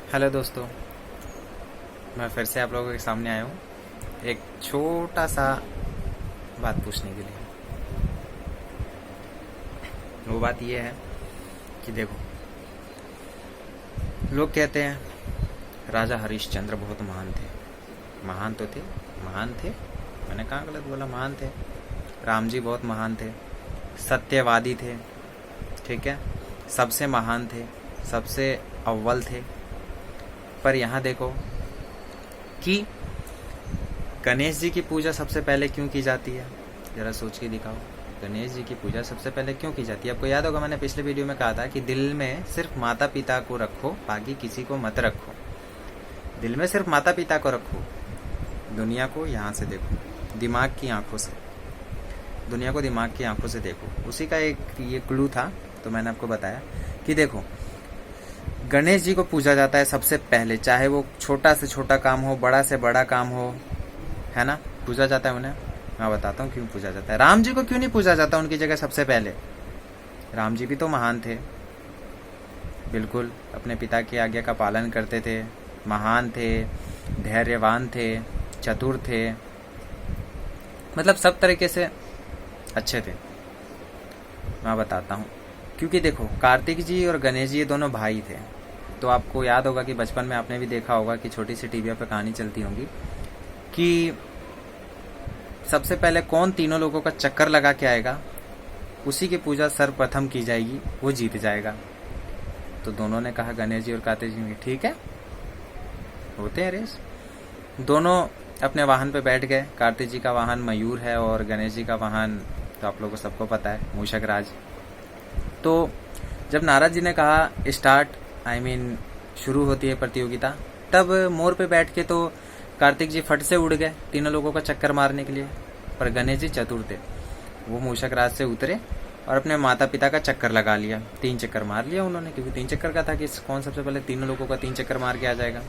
Hello दोस्तों, मैं फिर से आप लोगों के सामने आया हूँ एक छोटा सा बात पूछने के लिए। वो बात ये है कि देखो, लोग कहते हैं राजा हरिश्चंद्र बहुत महान थे। महान तो थे, महान थे, मैंने कहाँ गलत बोला? महान थे। राम जी बहुत महान थे, सत्यवादी थे, ठीक है, सबसे महान थे, सबसे अव्वल थे। पर यहाँ देखो कि गणेश जी की पूजा सबसे पहले क्यों की जाती है? जरा सोच के दिखाओ, गणेश जी की पूजा सबसे पहले क्यों की जाती है? आपको याद होगा, मैंने पिछले वीडियो में कहा था कि दिल में सिर्फ माता पिता को रखो, बाकी किसी को मत रखो। दिल में सिर्फ माता पिता को रखो, दुनिया को यहाँ से देखो, दिमाग की आंखों से, दुनिया को दिमाग की आंखों से देखो। उसी का एक ये क्लू था, तो मैंने आपको बताया कि देखो, गणेश जी को पूजा जाता है सबसे पहले, चाहे वो छोटा से छोटा काम हो, बड़ा से बड़ा काम हो, है ना, पूजा जाता है उन्हें। मैं बताता हूँ क्यों पूजा जाता है। राम जी को क्यों नहीं पूजा जाता उनकी जगह सबसे पहले? राम जी भी तो महान थे, बिल्कुल अपने पिता की आज्ञा का पालन करते थे, महान थे, धैर्यवान थे, चतुर थे, मतलब सब तरीके से अच्छे थे। मैं बताता हूँ, क्योंकि देखो, कार्तिक जी और गणेश जी ये दोनों भाई थे। तो आपको याद होगा कि बचपन में आपने भी देखा होगा कि छोटी सी टीवी पे कहानी चलती होगी कि सबसे पहले कौन तीनों लोगों का चक्कर लगा के आएगा, उसी की पूजा सर्वप्रथम की जाएगी, वो जीत जाएगा। तो दोनों ने कहा, गणेश जी और कार्तिक जी ने, ठीक है, होते हैं रेस। दोनों अपने वाहन पे बैठ गए। कार्तिक जी का वाहन मयूर है और गणेश जी का वाहन तो आप लोगों को सबको पता है, मूषक राज। तो जब नारद जी ने कहा स्टार्ट, शुरू होती है प्रतियोगिता, तब मोर पे बैठ के तो कार्तिक जी फट से उड़ गए तीनों लोगों का चक्कर मारने के लिए। पर गणेश जी चतुर थे, वो मूषक राज से उतरे और अपने माता पिता का चक्कर लगा लिया। 3 चक्कर मार लिया उन्होंने, क्योंकि 3 चक्कर का था कि कौन सबसे पहले तीनों लोगों का 3 चक्कर मार के आ जाएगा।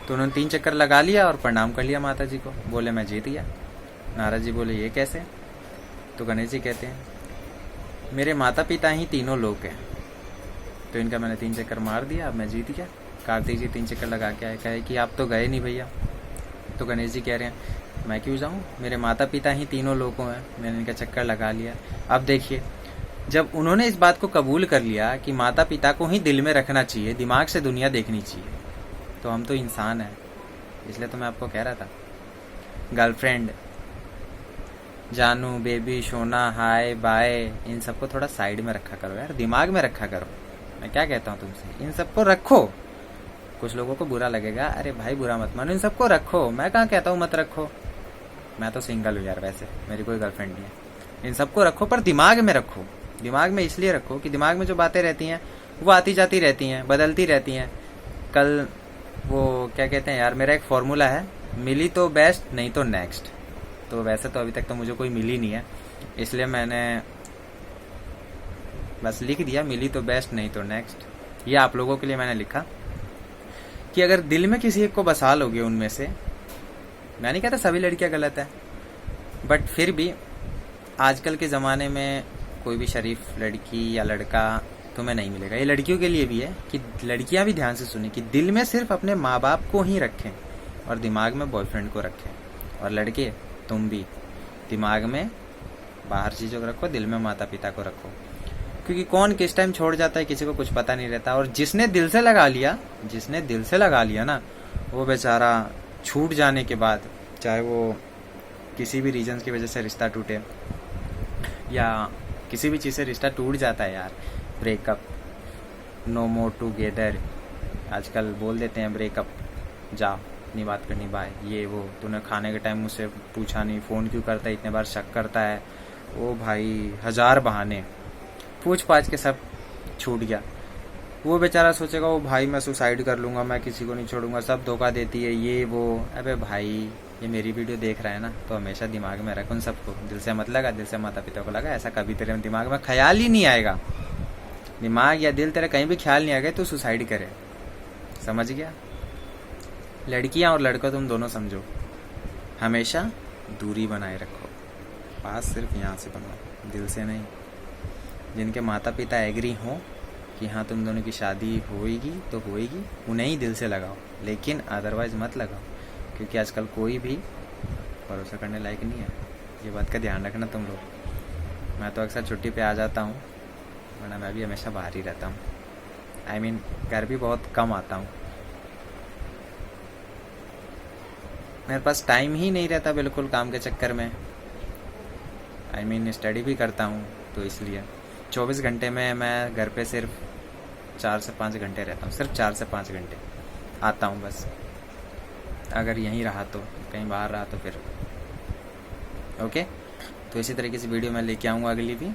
तो उन्होंने 3 चक्कर लगा लिया और प्रणाम कर लिया माता जी को, बोले मैं जीत गया। नारद जी बोले ये कैसे? तो गणेश जी कहते हैं मेरे माता पिता ही तीनों लोग हैं, तो इनका मैंने 3 चक्कर मार दिया, अब मैं जीत गया। कार्तिक जी 3 चक्कर लगा के आए, कहे कि आप तो गए नहीं भैया। तो गणेश जी कह रहे हैं मैं क्यों जाऊं, मेरे माता पिता ही तीनों लोगों हैं, मैंने इनका चक्कर लगा लिया। अब देखिए, जब उन्होंने इस बात को कबूल कर लिया कि माता पिता को ही दिल में रखना चाहिए, दिमाग से दुनिया देखनी चाहिए, तो हम तो इंसान हैं। इसलिए तो मैं आपको कह रहा था, गर्लफ्रेंड, जानू, बेबी, सोना, हाय, बाय, इन सबको थोड़ा साइड में रखा करो यार, दिमाग में रखा करो। मैं क्या कहता हूँ तुमसे, इन सबको रखो। कुछ लोगों को बुरा लगेगा, अरे भाई बुरा मत मानो, इन सबको रखो। मैं कहाँ कहता हूँ मत रखो, मैं तो सिंगल हूँ यार, वैसे मेरी कोई गर्लफ्रेंड नहीं है। इन सबको रखो, पर दिमाग में रखो। दिमाग में इसलिए रखो कि दिमाग में जो बातें रहती हैं वो आती जाती रहती हैं, बदलती रहती हैं। कल वो क्या कहते हैं यार, मेरा एक फॉर्मूला है, मिली तो बेस्ट, नहीं तो नेक्स्ट। तो वैसे तो अभी तक तो मुझे कोई मिली नहीं है, इसलिए मैंने बस लिख दिया मिली तो बेस्ट, नहीं तो नेक्स्ट। ये आप लोगों के लिए मैंने लिखा कि अगर दिल में किसी एक को बसा लोगे उनमें से, मैं नहीं कहता सभी लड़कियां गलत है, बट फिर भी आजकल के ज़माने में कोई भी शरीफ लड़की या लड़का तुम्हें नहीं मिलेगा। ये लड़कियों के लिए भी है कि लड़कियां भी ध्यान से सुने कि दिल में सिर्फ अपने माँ बाप को ही रखें और दिमाग में बॉयफ्रेंड को रखें। और लड़के, तुम भी दिमाग में बाहर चीज़ों को रखो, दिल में माता पिता को रखो, क्योंकि कौन किस टाइम छोड़ जाता है किसी को कुछ पता नहीं रहता। और जिसने दिल से लगा लिया, जिसने दिल से लगा लिया ना, वो बेचारा छूट जाने के बाद, चाहे वो किसी भी रीजन की वजह से रिश्ता टूटे या किसी भी चीज़ से रिश्ता टूट जाता है यार, ब्रेकअप, नो मोर टुगेदर, आजकल बोल देते हैं ब्रेकअप, जा अपनी बात करनी, बाय, ये वो, तूने खाने के टाइम मुझसे पूछा नहीं, फ़ोन क्यों करता है, इतने बार शक करता है, ओ भाई 1000 बहाने, पूछ पाछ के सब छूट गया। वो बेचारा सोचेगा ओ भाई मैं सुसाइड कर लूँगा, मैं किसी को नहीं छोड़ूंगा, सब धोखा देती है, ये वो। अबे भाई, ये मेरी वीडियो देख रहा है ना, तो हमेशा दिमाग में रख उन सबको, दिल से मत लगा, दिल से माता पिता को लगा, ऐसा कभी तेरे दिमाग में ख्याल ही नहीं आएगा। दिमाग या दिल तेरा कहीं भी ख्याल नहीं आएगा तो सुसाइड करे, समझ गया? लड़कियां और लड़का तुम दोनों समझो, हमेशा दूरी बनाए रखो, पास सिर्फ यहाँ से बनाओ, दिल से नहीं। जिनके माता पिता एग्री हों कि हाँ तुम दोनों की शादी होएगी तो होएगी, उन्हें ही दिल से लगाओ, लेकिन अदरवाइज मत लगाओ, क्योंकि आजकल कोई भी भरोसा करने लायक नहीं है। ये बात का ध्यान रखना तुम लोग। मैं तो अक्सर छुट्टी पे आ जाता हूँ, वरना मैं भी हमेशा बाहर ही रहता हूँ। I mean, घर भी बहुत कम आता हूँ, मेरे पास टाइम ही नहीं रहता बिल्कुल काम के चक्कर में। I mean, स्टडी भी करता हूँ, तो इसलिए 24 घंटे में मैं घर पे सिर्फ 4 से 5 घंटे रहता हूँ, सिर्फ 4 से 5 घंटे आता हूँ बस। अगर यहीं रहा तो, कहीं बाहर रहा तो फिर ओके। तो इसी तरीके से वीडियो मैं लेके आऊँगा अगली भी।